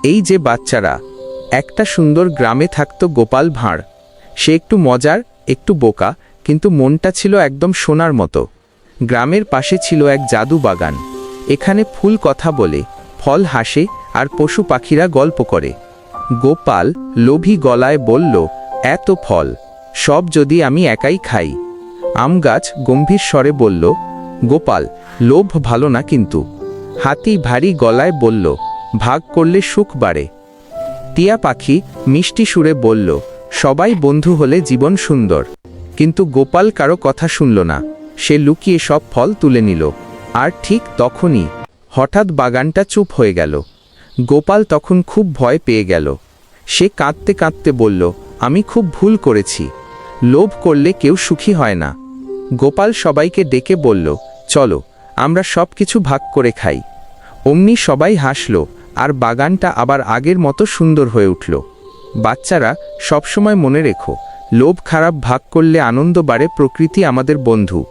এই যে বাচ্চারা, একটা সুন্দর গ্রামে থাকতো গোপাল ভাঁড়। সে একটু মজার, একটু বোকা, কিন্তু মনটা ছিল একদম সোনার মতো। গ্রামের পাশে ছিল এক জাদু বাগান। এখানে ফুল কথা বলে, ফল হাসে, আর পশু পাখিরা গল্প করে। গোপাল লোভী গলায় বলল, এত ফল, সব যদি আমি একাই খাই। আম গাছ গম্ভীর স্বরে বলল, গোপাল, লোভ ভালো না কিন্তু। হাতি ভারী গলায় বলল, ভাগ করলে সুখ বাড়ে। টিয়া পাখি মিষ্টি সুরে বলল, সবাই বন্ধু হলে জীবন সুন্দর। কিন্তু গোপাল কারো কথা শুনল না। সে লুকিয়ে সব ফল তুলে নিল। আর ঠিক তখনই হঠাৎ বাগানটা চুপ হয়ে গেল। গোপাল তখন খুব ভয় পেয়ে গেল। সে কাঁদতে কাঁদতে বলল, আমি খুব ভুল করেছি। লোভ করলে কেউ সুখী হয় না। গোপাল সবাইকে ডেকে বলল, চলো, আমরা সব কিছু ভাগ করে খাই। অমনি সবাই হাসল, আর বাগানটা আবার আগের মতো সুন্দর হয়ে উঠল। বাচ্চারা, সবসময় মনে রেখো, লোভ খারাপ, ভাগ করলে আনন্দ বাড়ে, প্রকৃতি আমাদের বন্ধু।